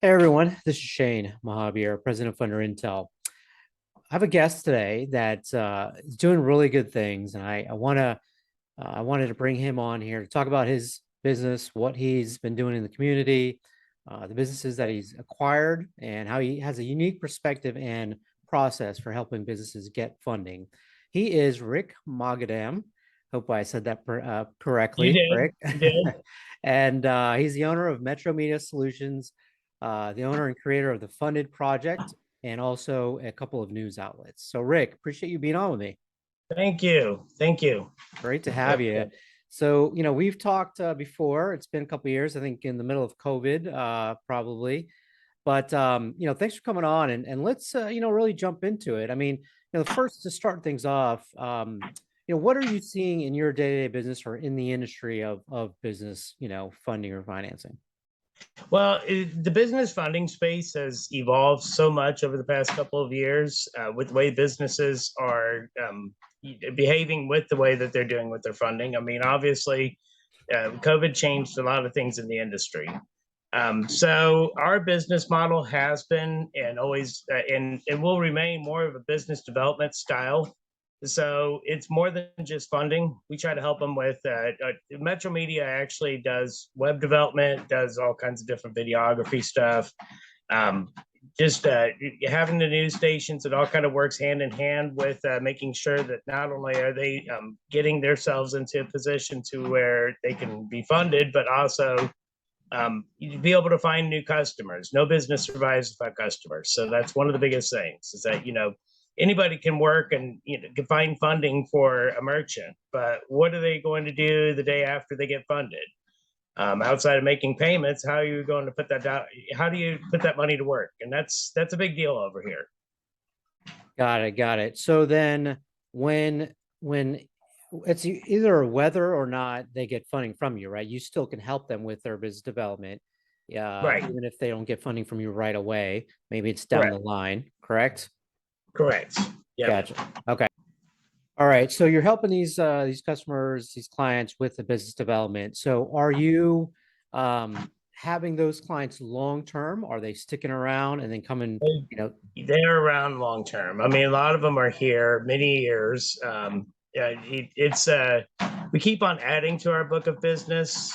Hey everyone, this is Shane Moghadam, president of Funder Intel. I have a guest today that is doing really good things, and I wanted to bring him on here to talk about his business, what he's been doing in the community, the businesses that he's acquired, and how he has a unique perspective and process for helping businesses get funding. He is Rick Moghadam. Hope I said that You correctly, did. Rick. You did. And he's the owner of Metromedia Solutions, the owner and creator of the Funded Project, and also a couple of news outlets. So, Rick, appreciate you being on with me. Thank you. Thank you. Great to have Yep. you. So, we've talked before. It's been a couple of years, I think, in the middle of COVID, probably. But thanks for coming on, and let's really jump into it. I mean, first to start things off, what are you seeing in your day-to-day business or in the industry of business, funding or financing? Well, the business funding space has evolved so much over the past couple of years with the way businesses are behaving with the way that they're doing with their funding. I mean, obviously, COVID changed a lot of things in the industry. So our business model has been and always and will remain more of a business development style. So it's more than just funding. We try to help them with Metro Media actually does web development, does all kinds of different videography stuff. Um, just having the news stations, it all kind of works hand in hand with making sure that not only are they getting themselves into a position to where they can be funded, but also you'd be able to find new customers. No business survives without customers. So that's one of the biggest things is that, anybody can work and can find funding for a merchant, but what are they going to do the day after they get funded? Outside of making payments, how are you going to put that down? How do you put that money to work? And that's a big deal over here. Got it, got it. So then when it's either whether or not they get funding from you, right? You still can help them with their business development, Right. even if they don't get funding from you right away. Maybe it's down the Correct. line, correct? Correct. Yep. Gotcha. Okay. All right. So you're helping these customers, these clients with the business development. So are you having those clients long term? Are they sticking around and then coming, you know, They're around long term. I mean, a lot of them are here many years. It's we keep on adding to our book of business.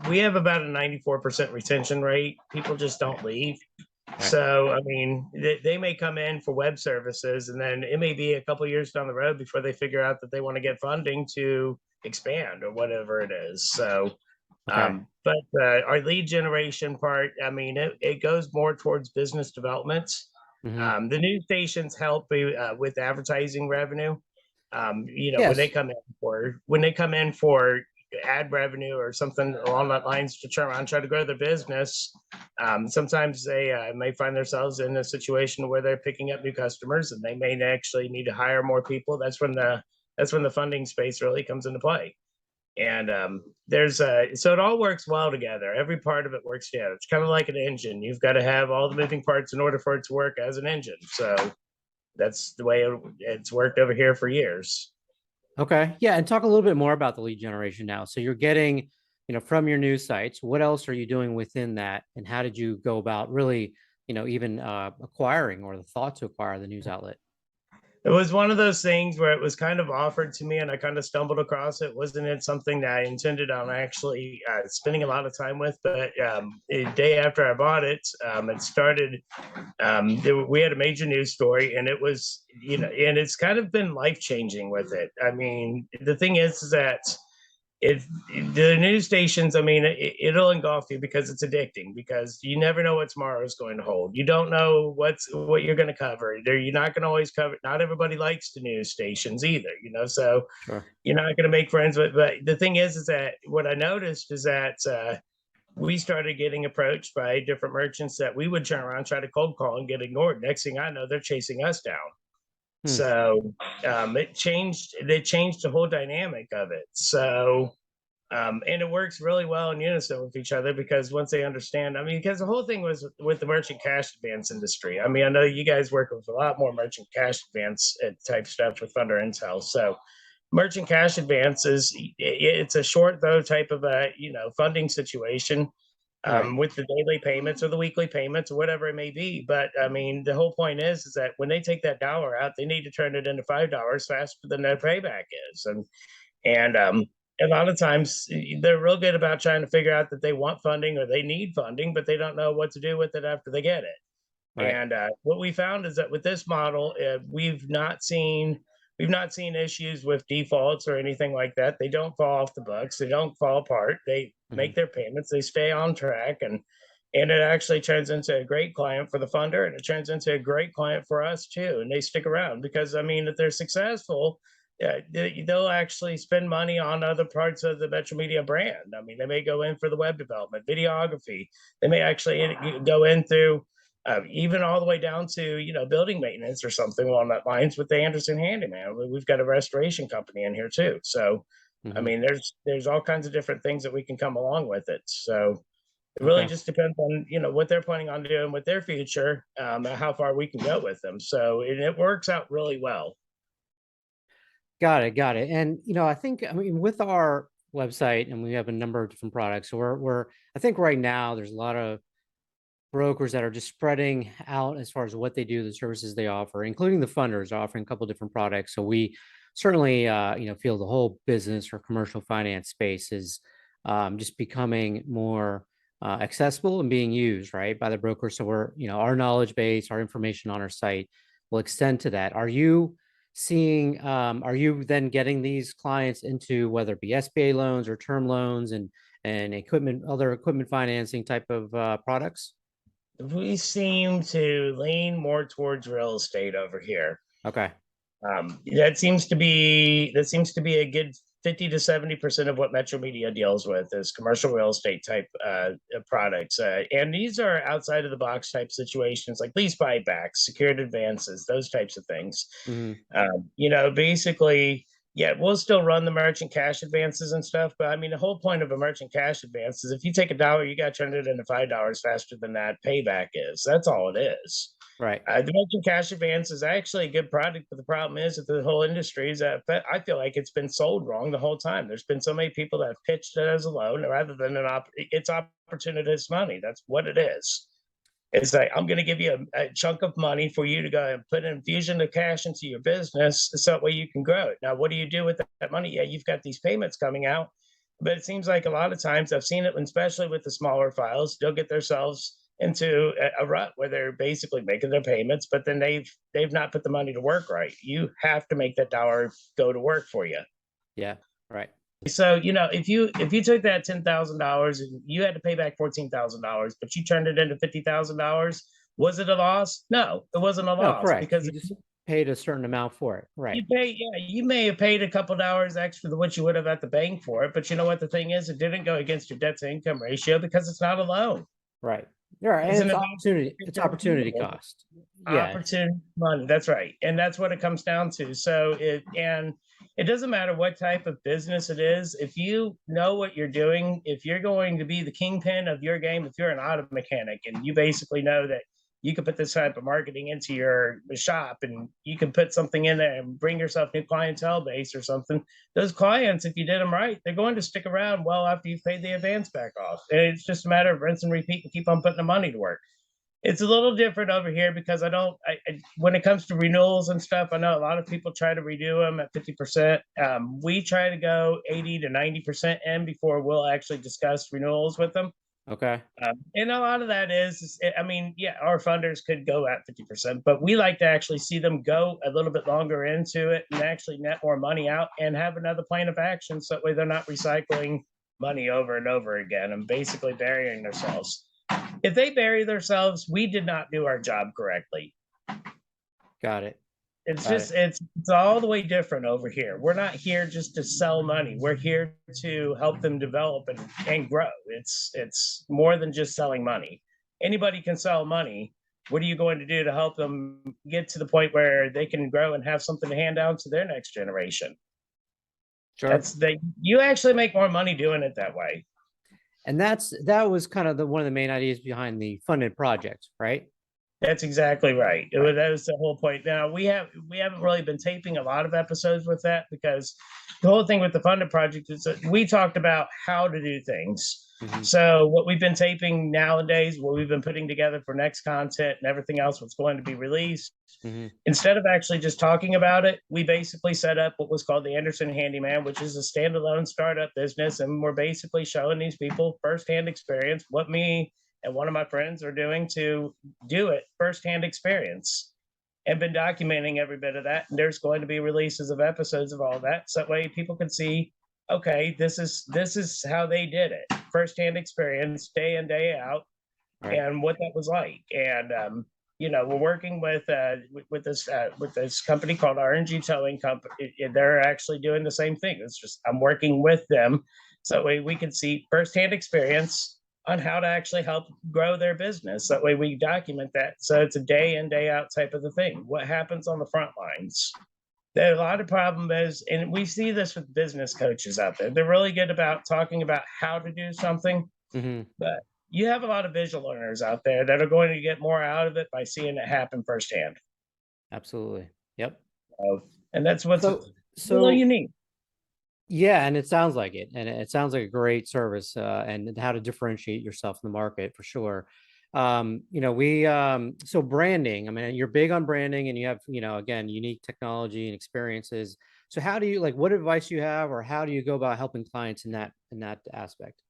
We have about a 94% retention rate. People just don't leave. right. So, I mean, they may come in for web services, and then it may be a couple years down the road before they figure out that they want to get funding to expand or whatever it is. So, Okay. but our lead generation part, I mean, it goes more towards business development. Hmm. The news stations help with advertising revenue. Yes. When they come in for ad revenue or something along that lines to turn around and try to grow their business, sometimes they may find themselves in a situation where they're picking up new customers and they may actually need to hire more people. That's when the funding space really comes into play. And there's so it all works well together. Every part of it works together. It's kind of like an engine. You've got to have all the moving parts in order for it to work as an engine. So that's the way it's worked over here for years. Okay. Yeah. And talk a little bit more about the lead generation now. So you're getting, from your news sites, what else are you doing within that? And how did you go about really, even acquiring or the thought to acquire the news outlet? It was one of those things where it was kind of offered to me and I kind of stumbled across it. Wasn't it something that I intended on actually spending a lot of time with? But the day after I bought it, it started. We had a major news story, and it was, and it's kind of been life changing with it. I mean, the thing is that it the news stations, I mean, it'll engulf you because it's addicting, because you never know what tomorrow is going to hold. You don't know what you're going to cover. You're not going to always cover. Not everybody likes the news stations either, so Sure. you're not going to make friends with. But the thing is that what I noticed is that we started getting approached by different merchants that we would turn around, try to cold call, and get ignored. Next thing I know, they're chasing us down. Hmm. So it changed the whole dynamic of it. So and it works really well in unison with each other, because once they understand, I mean, because the whole thing was with the merchant cash advance industry. I mean, I know you guys work with a lot more merchant cash advance type stuff with Thunder Intel. So merchant cash advances, it's a short though type of a funding situation. Right. with the daily payments or the weekly payments or whatever it may be. But I mean, the whole point is that when they take that dollar out, they need to turn it into $5 faster than their payback is. And a lot of times they're real good about trying to figure out that they want funding or they need funding, but they don't know what to do with it after they get it. Right. And what we found is that with this model, we've not seen issues with defaults or anything like that. They don't fall off the books. They don't fall apart. They Hmm. make their payments. They stay on track, and it actually turns into a great client for the funder, and it turns into a great client for us too. And they stick around because I mean, if they're successful, yeah, they'll actually spend money on other parts of the Metromedia brand. I mean, they may go in for the web development, videography. They may actually go in through even all the way down to building maintenance or something along that lines with the Anderson Handyman. We've got a restoration company in here too. So, I Hmm. mean, there's all kinds of different things that we can come along with it. So it really Okay. just depends on what they're planning on doing with their future, how far we can go with them. So it works out really well. Got it. Got it. And I think with our website, and we have a number of different products. So we're I think right now there's a lot of brokers that are just spreading out as far as what they do, the services they offer, including the funders offering a couple of different products. So we certainly, feel the whole business or commercial finance space is just becoming more accessible and being used, right, by the brokers. So our knowledge base, our information on our site will extend to that. Are you then getting these clients into whether it be SBA loans or term loans and other equipment financing type of products? We seem to lean more towards real estate over here. Okay. That seems to be a good 50 to 70% of what Metro Media deals with is commercial real estate type products, and these are outside of the box type situations like lease buybacks, secured advances, those types of things. Hmm. Basically, yeah, we'll still run the merchant cash advances and stuff, but I mean, the whole point of a merchant cash advance is if you take a dollar, you got to turn it into $5 faster than that payback is. That's all it is. Right. The merchant cash advance is actually a good product, but the problem is that the whole industry is I feel like it's been sold wrong the whole time. There's been so many people that have pitched it as a loan rather than it's opportunist money. That's what it is. It's like I'm going to give you a chunk of money for you to go and put an infusion of cash into your business so that way you can grow it. Now, what do you do with that money? Yeah, you've got these payments coming out, but it seems like a lot of times I've seen it, especially with the smaller files, they'll get themselves into a rut where they're basically making their payments, but then they've not put the money to work right. You have to make that dollar go to work for you. Yeah. Right. So if you took that $10,000 and you had to pay back $14,000, but you turned it into $50,000, was it a loss? No, it wasn't a No, loss correct. because You just paid a certain amount for it. Right. you may have paid a couple dollars extra than what you would have at the bank for it, but you know what the thing is, it didn't go against your debt to income ratio because it's not a loan. Right. Yeah. And It's an it's investment. opportunity. It's opportunity cost. Yeah. Opportunity money. That's right. And that's what it comes down to. It doesn't matter what type of business it is. If you know what you're doing, if you're going to be the kingpin of your game, if you're an auto mechanic and you basically know that you can put this type of marketing into your shop and you can put something in there and bring yourself new clientele base or something, those clients, if you did them right, they're going to stick around well after you've paid the advance back off. And it's just a matter of rinse and repeat and keep on putting the money to work. It's a little different over here because when it comes to renewals and stuff, I know a lot of people try to redo them at 50%. We try to go 80 to 90% in before we'll actually discuss renewals with them. Okay. And a lot of that I mean, yeah, our funders could go at 50%, but we like to actually see them go a little bit longer into it and actually net more money out and have another plan of action. So that way they're not recycling money over and over again and basically burying themselves. If they bury themselves, we did not do our job correctly. Got it. It's Got just it. it's all the way different over here. We're not here just to sell money. We're here to help them develop and grow. It's more than just selling money. Anybody can sell money. What are you going to do to help them get to the point where they can grow and have something to hand down to their next generation? Sure. You actually make more money doing it that way. And that was kind of one of the main ideas behind the funded project, right? That's exactly right. Right. That was the whole point. Now we haven't really been taping a lot of episodes with that because the whole thing with the funded project is that we talked about how to do things. Hmm. So what we've been taping nowadays, what we've been putting together for next content and everything else what's going to be released, Hmm. instead of actually just talking about it, we basically set up what was called the Anderson Handyman, which is a standalone startup business. And we're basically showing these people firsthand experience what me and one of my friends are doing to do it firsthand experience and been documenting every bit of that. And there's going to be releases of episodes of all that. So that way people can see, okay, this is how they did it. Firsthand experience, day in, day out, Right. and what that was like. And we're working with this company called RNG Towing Company. They're actually doing the same thing. It's just I'm working with them so that way we can see firsthand experience on how to actually help grow their business. That way we document that. So it's a day in, day out type of the thing. What happens on the front lines? There a lot of problem is, and we see this with business coaches out there. They're really good about talking about how to do something, Hmm. but you have a lot of visual learners out there that are going to get more out of it by seeing it happen firsthand. Absolutely. Yep. So, and that's what's a So, little so unique. yeah, and it sounds like it, and it sounds like a great service, and how to differentiate yourself in the market for sure. So branding. I mean, you're big on branding, and you have, again, unique technology and experiences. So how do you like? What advice do you have, or how do you go about helping clients in that aspect?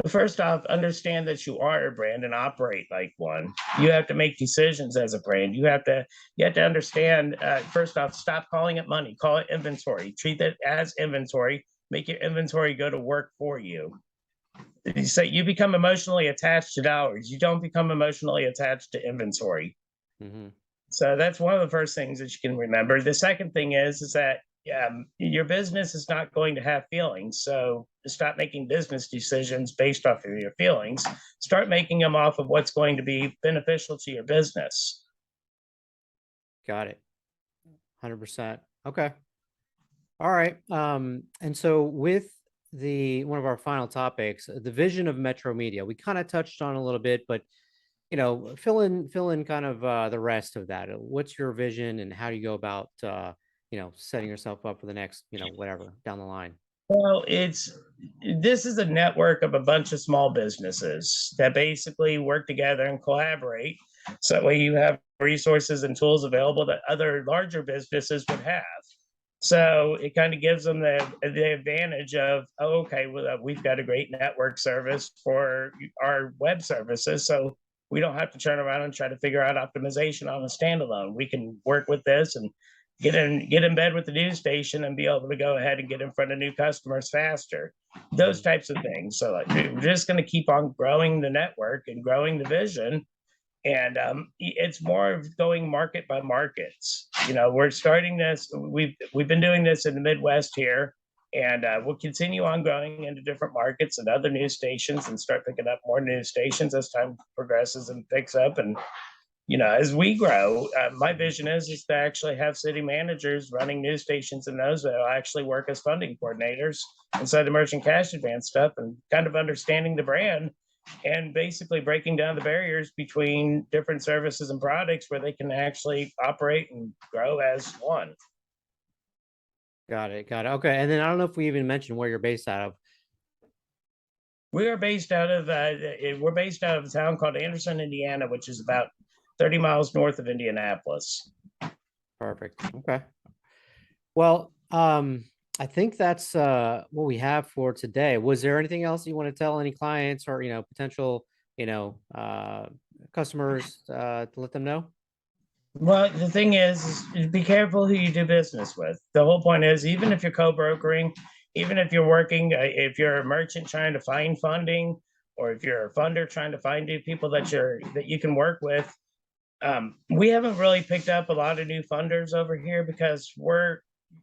But first off, understand that you are a brand and operate like one. You have to make decisions as a brand. You have to understand. First off, stop calling it money. Call it inventory. Treat it as inventory. Make your inventory go to work for you. You say you become emotionally attached to dollars. You don't become emotionally attached to inventory. Hmm. So that's one of the first things that you can remember. The second thing is that your business is not going to have feelings. So stop making business decisions based off of your feelings. Start making them off of what's going to be beneficial to your business. Got it. 100%. Okay. All right. And so with the one of our final topics, the vision of Metro Media, we kind of touched on a little bit, but fill in kind of the rest of that. What's your vision, and how do you go about setting yourself up for the next, whatever down the line? Well, this is a network of a bunch of small businesses that basically work together and collaborate. So that way you have resources and tools available that other larger businesses would have. So it kind of gives them the advantage of, oh, okay, well, we've got a great network service for our web services. So we don't have to turn around and try to figure out optimization on a standalone. We can work with this and get in bed with the news station and be able to go ahead and get in front of new customers faster. Those Mhm. types of things. So like, we're just going to keep on growing the network and growing the vision, and it's more of going market by markets. We're starting this. We've been doing this in the Midwest here, and we'll continue on growing into different markets and other news stations, and start picking up more news stations as time progresses and picks up. And as we grow, my Mhm. vision is to actually have city managers running news stations in those that will actually work as funding coordinators inside the merchant cash advance stuff, and kind of understanding the brand and basically breaking down the barriers between different services and products where they can actually operate and grow as one. Got it. Got it. Okay. And then I don't know if we even mentioned where you're based out of. We're based out of a town called Anderson, Indiana, which is about 30 miles north of Indianapolis. Perfect. Okay. Well, I think that's what we have for today. Was there anything else you want to tell any clients or potential customers to let them know? Well, the thing is be careful who you do business with. The whole point is, even if you're co-brokering, even if you're working, if you're a merchant trying to find funding, or if you're a funder trying to find new people that you can work with, we haven't really picked up a lot of new funders over here because we're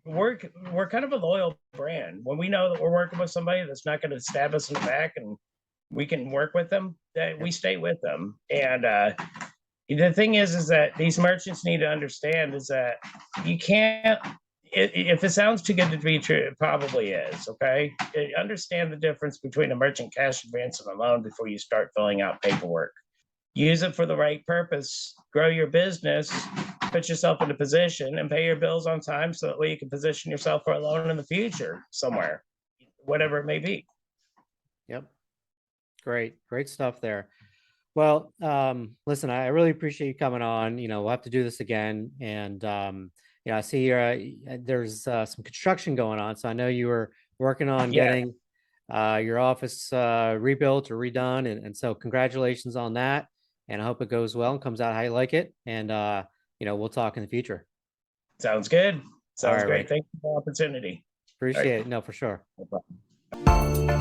we're kind of a loyal brand. When we know that we're working with somebody that's not going to stab us in the back and we can work with them, that we Yep. stay with them. And the thing is that these merchants need to understand is that you can't. If it sounds too good to be true, it probably is. Okay, understand the difference between a merchant cash advance and a loan before you start filling out paperwork. use it for the right purpose, grow your business, put yourself in a position and pay your bills on time so that way you can position yourself for a loan in the future somewhere, whatever it may be. Yep. Great stuff there. Well, listen, I really appreciate you coming on. We'll have to do this again. And, I see there's some construction going on. So I know you were working on Yeah, getting your office rebuilt or redone. And so congratulations on that. And I hope it goes well and comes out how you like it. And, we'll talk in the future. sounds good. All Sounds right, great. Ray. Thank you for the opportunity. All right. Appreciate it. No, for sure. No problem.